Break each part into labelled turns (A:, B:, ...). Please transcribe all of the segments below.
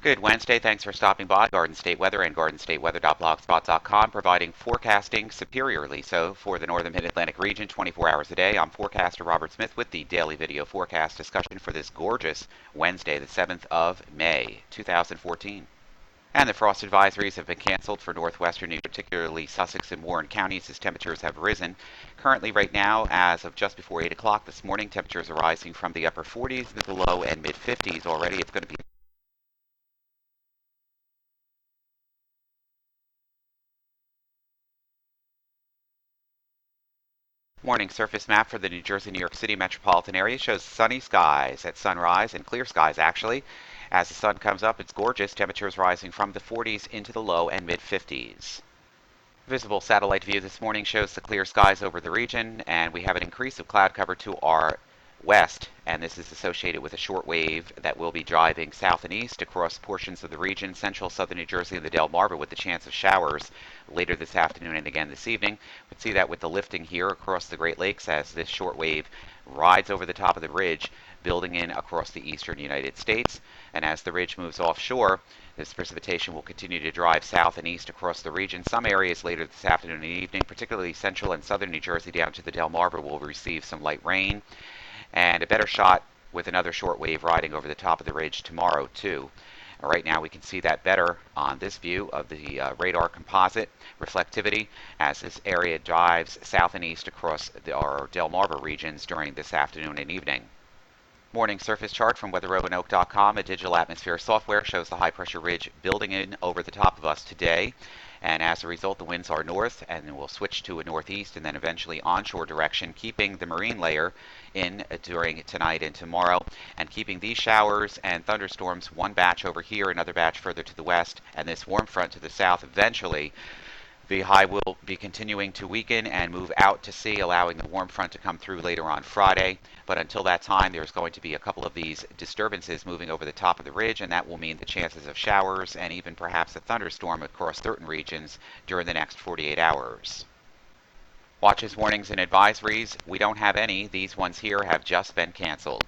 A: Good Wednesday. Thanks for stopping by. Garden State Weather and GardenStateWeather.blogspot.com providing forecasting superiorly so for the northern mid-Atlantic region 24 hours a day. I'm forecaster Robert Smith with the daily video forecast discussion for this gorgeous Wednesday, the 7th of May, 2014. And the frost advisories have been canceled for northwestern, particularly Sussex and Warren counties, as temperatures have risen. Currently, right now, as of just before 8 o'clock this morning, temperatures are rising from the upper 40s to the low and mid 50s already. It's going to be morning surface map for the New Jersey, New York City metropolitan area shows sunny skies at sunrise and clear skies actually. As the sun comes up, it's gorgeous. Temperatures rising from the 40s into the low and mid 50s. Visible satellite view this morning shows the clear skies over the region, and we have an increase of cloud cover to our west, and this is associated with a short wave that will be driving south and east across portions of the region, central southern New Jersey and the Delmarva, with the chance of showers later this afternoon and again this evening. We see that with the lifting here across the Great Lakes as this short wave rides over the top of the ridge, building in across the eastern United States. And as the ridge moves offshore, this precipitation will continue to drive south and east across the region. Some areas later this afternoon and evening, particularly central and southern New Jersey down to the Delmarva, will receive some light rain, and a better shot with another short wave riding over the top of the ridge tomorrow too. Right now we can see that better on this view of the radar composite reflectivity as this area drives south and east across our Delmarva regions during this afternoon and evening. Morning surface chart from weatherroanoke.com. A digital atmosphere software shows the high pressure ridge building in over the top of us today. And as a result, the winds are north and then we'll switch to a northeast and then eventually onshore direction, keeping the marine layer in during tonight and tomorrow, and keeping these showers and thunderstorms, one batch over here, another batch further to the west, and this warm front to the south. Eventually, the high will be continuing to weaken and move out to sea, allowing the warm front to come through later on Friday. But until that time, there's going to be a couple of these disturbances moving over the top of the ridge, and that will mean the chances of showers and even perhaps a thunderstorm across certain regions during the next 48 hours. Watches, warnings, and advisories, we don't have any. These ones here have just been canceled.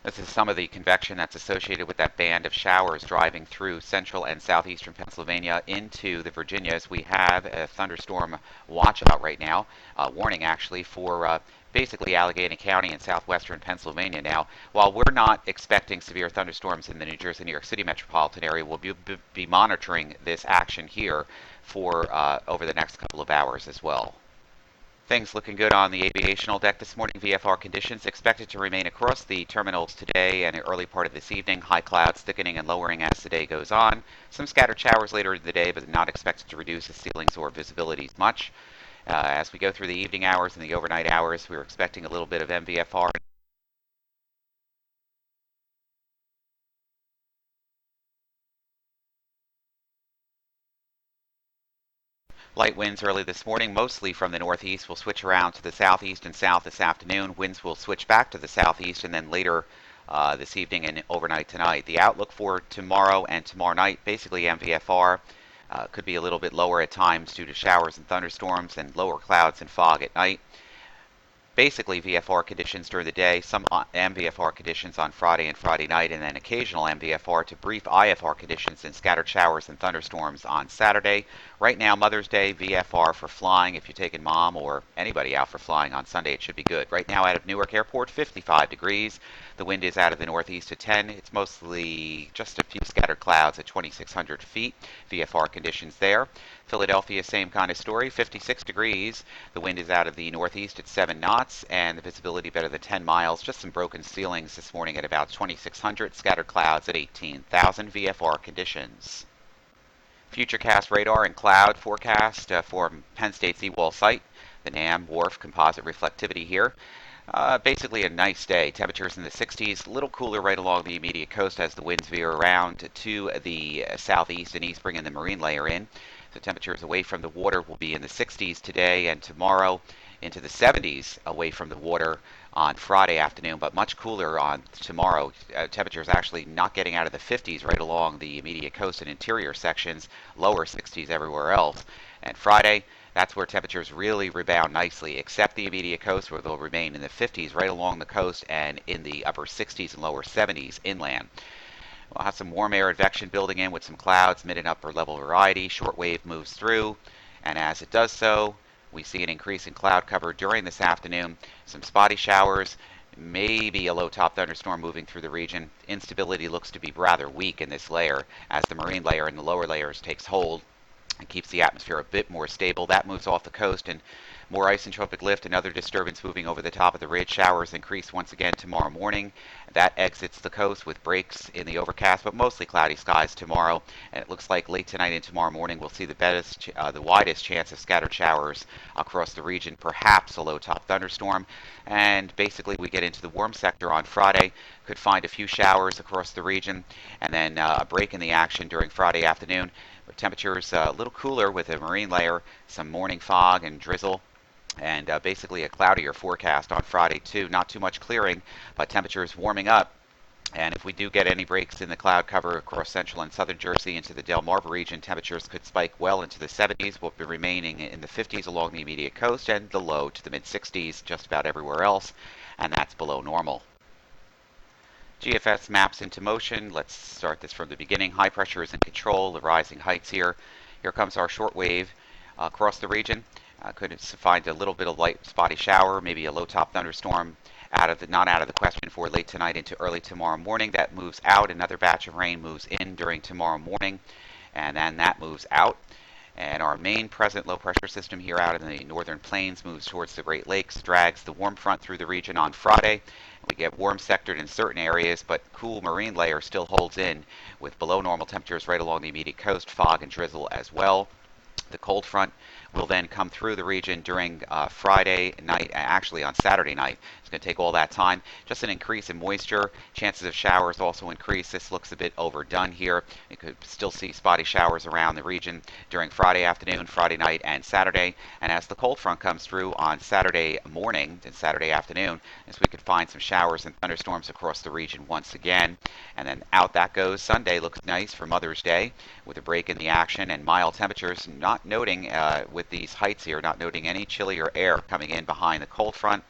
A: This is some of the convection that's associated with that band of showers driving through central and southeastern Pennsylvania into the Virginias. We have a thunderstorm watch out right now, warning actually for basically Allegheny County and southwestern Pennsylvania now. While we're not expecting severe thunderstorms in the New Jersey, New York City metropolitan area, we'll be monitoring this action here for over the next couple of hours as well. Things looking good on the aviational deck this morning. VFR conditions expected to remain across the terminals today and the early part of this evening. High clouds thickening and lowering as the day goes on. Some scattered showers later in the day, but not expected to reduce the ceilings or visibilities much. As we go through the evening hours and the overnight hours, we're expecting a little bit of MVFR. Light winds early this morning, mostly from the northeast, will switch around to the southeast and south this afternoon. Winds will switch back to the southeast and then later this evening and overnight tonight. The outlook for tomorrow and tomorrow night, basically MVFR, could be a little bit lower at times due to showers and thunderstorms and lower clouds and fog at night. Basically VFR conditions during the day, some MVFR conditions on Friday and Friday night, and then occasional MVFR to brief IFR conditions and scattered showers and thunderstorms on Saturday. Right now, Mother's Day, VFR for flying. If you're taking mom or anybody out for flying on Sunday, it should be good. Right now out of Newark Airport, 55 degrees. The wind is out of the northeast at 10. It's mostly just a few scattered clouds at 2,600 feet. VFR conditions there. Philadelphia, same kind of story, 56 degrees. The wind is out of the northeast at 7 knots, and the visibility better than 10 miles. Just some broken ceilings this morning at about 2,600. Scattered clouds at 18,000. VFR conditions. Futurecast radar and cloud forecast for Penn State's Ewald site. The NAM WRF composite reflectivity here. Basically a nice day. Temperatures in the 60s, a little cooler right along the immediate coast as the winds veer around to the southeast and east, bringing the marine layer in. So temperatures away from the water will be in the 60s today and tomorrow, into the 70s away from the water on Friday afternoon, but much cooler on tomorrow. Temperatures actually not getting out of the 50s right along the immediate coast and interior sections, lower 60s everywhere else. And Friday, that's where temperatures really rebound nicely, except the immediate coast, where they'll remain in the 50s right along the coast and in the upper 60s and lower 70s inland. We'll have some warm air advection building in with some clouds, mid and upper level variety. Short wave moves through, and as it does so, we see an increase in cloud cover during this afternoon. Some spotty showers, maybe a low top thunderstorm moving through the region. Instability looks to be rather weak in this layer as the marine layer and the lower layers takes hold and keeps the atmosphere a bit more stable. That moves off the coast, and more isentropic lift and other disturbance moving over the top of the ridge. Showers increase once again tomorrow morning. That exits the coast with breaks in the overcast, but mostly cloudy skies tomorrow. And it looks like late tonight and tomorrow morning we'll see the widest chance of scattered showers across the region, perhaps a low top thunderstorm. And basically we get into the warm sector on Friday. Could find a few showers across the region, and then a break in the action during Friday afternoon. Temperatures a little cooler with a marine layer, some morning fog and drizzle, and basically a cloudier forecast on Friday too. Not too much clearing, but temperatures warming up. And if we do get any breaks in the cloud cover across central and southern Jersey into the Delmarva region, temperatures could spike well into the 70s, will be remaining in the 50s along the immediate coast, and the low to the mid 60s just about everywhere else, and that's below normal. GFS maps into motion. Let's start this from the beginning. High pressure is in control, the rising heights here. Here comes our short wave across the region. Could find a little bit of light spotty shower, maybe a low top thunderstorm not out of the question for late tonight into early tomorrow morning. That moves out. Another batch of rain moves in during tomorrow morning, and then that moves out. And our main present low pressure system here out in the northern plains moves towards the Great Lakes, drags the warm front through the region on Friday. We get warm sectored in certain areas, but cool marine layer still holds in with below normal temperatures right along the immediate coast, fog and drizzle as well. The cold front will then come through the region during Friday night, actually on Saturday night. It's going to take all that time. Just an increase in moisture. Chances of showers also increase. This looks a bit overdone here. You could still see spotty showers around the region during Friday afternoon, Friday night, and Saturday. And as the cold front comes through on Saturday morning and Saturday afternoon, as we could find some showers and thunderstorms across the region once again. And then out that goes. Sunday looks nice for Mother's Day with a break in the action and mild temperatures. Not noting with these heights here, not noting any chillier air coming in behind the cold front.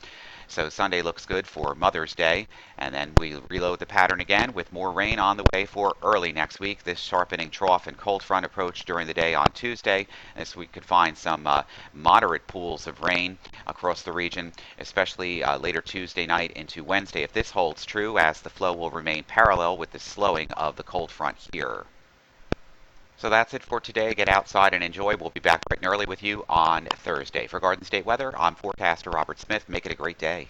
A: So Sunday looks good for Mother's Day, and then we reload the pattern again with more rain on the way for early next week. This sharpening trough and cold front approach during the day on Tuesday, as we could find some moderate pools of rain across the region, especially later Tuesday night into Wednesday if this holds true, as the flow will remain parallel with the slowing of the cold front here. So that's it for today. Get outside and enjoy. We'll be back bright and early with you on Thursday. For Garden State Weather, I'm forecaster Robert Smith. Make it a great day.